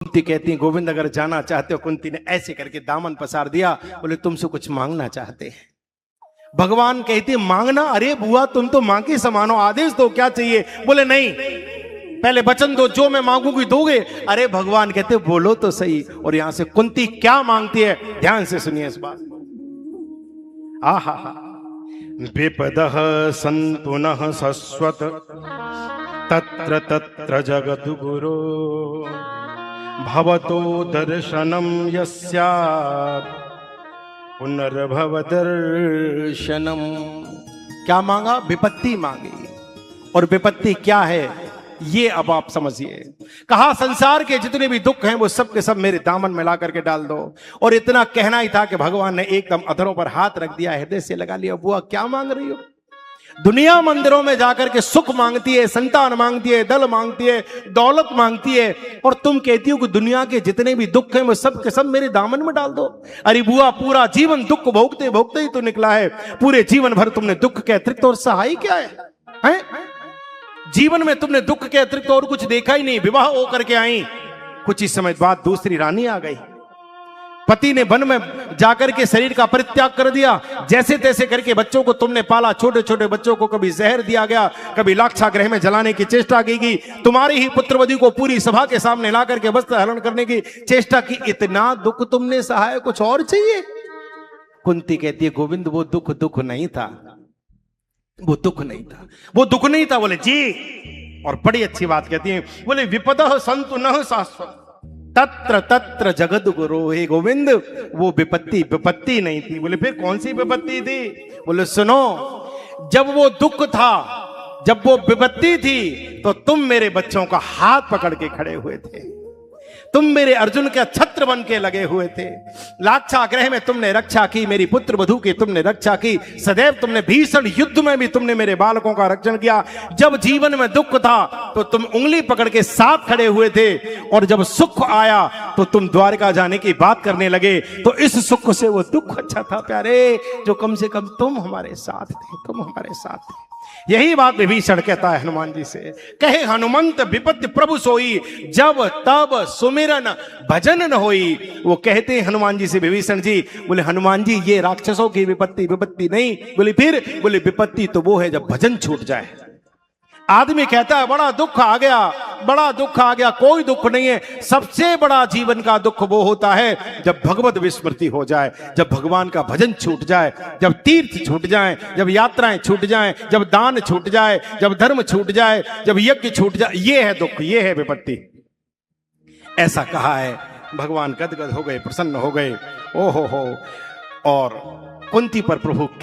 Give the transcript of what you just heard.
कुंती कहती गोविंद अगर जाना चाहते हो। कुंती ने ऐसे करके दामन पसार दिया, बोले तुमसे कुछ मांगना चाहते हैं। भगवान कहते मांगना? अरे बुआ तुम तो मां के समान हो, आदेश दो, क्या चाहिए? बोले नहीं, पहले वचन दो, जो मैं मांगूंगी दोगे। अरे भगवान कहते बोलो तो सही। और यहां से कुंती क्या मांगती है, ध्यान से सुनिए इस बात। आहा विपदः सन्तु नः शश्वत तत्र तत्र जगद्गुरो भवतो दर्शनम यस्यात् पुनर्भव दर्शनम। क्या मांगा? विपत्ति मांगी। और विपत्ति क्या है ये अब आप समझिए। कहा संसार के जितने भी दुख हैं वो सब के सब मेरे दामन में ला करके डाल दो। और इतना कहना ही था कि भगवान ने एकदम अधरों पर हाथ रख दिया, हृदय से लगा लिया। बुआ क्या मांग रही हो? दुनिया मंदिरों में जाकर के सुख मांगती है, संतान मांगती है, दल मांगती है, दौलत मांगती है, और तुम कहती हो कि दुनिया के जितने भी दुख हैं वो सब के सब मेरे दामन में डाल दो। अरे बुआ पूरा जीवन दुख भोगते भोगते ही तो निकला है। पूरे जीवन भर तुमने दुख के अतिरिक्त और सहाय क्या है? जीवन में तुमने दुख के अतिरिक्त और कुछ देखा ही नहीं। विवाह होकर के आई, कुछ ही समय बाद दूसरी रानी आ गई। पति ने वन में जाकर के शरीर का परित्याग कर दिया। जैसे तैसे करके बच्चों को तुमने पाला। छोटे छोटे बच्चों को कभी जहर दिया गया, कभी लाक्षागृह में जलाने की चेष्टा की गई। तुम्हारी ही पुत्रवधू को पूरी सभा के सामने ला करके वस्त्र हरण करने की चेष्टा की। इतना दुख तुमने सहा है, कुछ और चाहिए? कुंती कहती है गोविंद वो दुख नहीं था, वो दुख नहीं था, वो दुख नहीं था। बोले जी। और बड़ी अच्छी बात कहती है, बोले विपदः सन्तु नः शाश्वत तत्र तत्र जगद्गुरो। हे गोविंद वो विपत्ति नहीं थी। बोले फिर कौन सी विपत्ति थी? बोले सुनो, जब वो दुख था, जब वो विपत्ति थी, तो तुम मेरे बच्चों का हाथ पकड़ के खड़े हुए थे। तुम मेरे अर्जुन के छत्र बन के लगे हुए थे। लाक्षागृह में तुमने रक्षा की, मेरी पुत्र वधू की तुमने रक्षा की। सदैव तुमने भीषण युद्ध में भी तुमने मेरे बालकों का रक्षण किया। जब जीवन में दुख था तो तुम उंगली पकड़ के साथ खड़े हुए थे, और जब सुख आया तो तुम द्वारका जाने की बात करने लगे। तो इस सुख से वो दुख अच्छा था प्यारे, जो कम से कम तुम हमारे साथ थे, तुम हमारे साथ थे। यही बात विभीषण कहता है हनुमान जी से। कहे हनुमंत विपत्ति प्रभु सोई, जब तब सुमिरन भजन न होई। वो कहते हैं हनुमान जी से विभीषण जी, बोले हनुमान जी ये राक्षसों की विपत्ति नहीं। बोले फिर? बोले विपत्ति तो वो है जब भजन छूट जाए। आदमी कहता है बड़ा दुख आ गया, बड़ा दुख आ गया। कोई दुख नहीं है। सबसे बड़ा जीवन का दुख वो होता है जब भगवत विस्मृति हो जाए, जब भगवान का भजन छूट जाए, जब तीर्थ छूट जाए, जब यात्राएं छूट जाएं, जब दान छूट जाए, जब धर्म छूट जाए, जब यज्ञ छूट जाए। ये है दुख, ये है विपत्ति। ऐसा कहा है। भगवान गदगद हो गए, प्रसन्न हो गए। ओहो हो। और कुंती पर प्रभु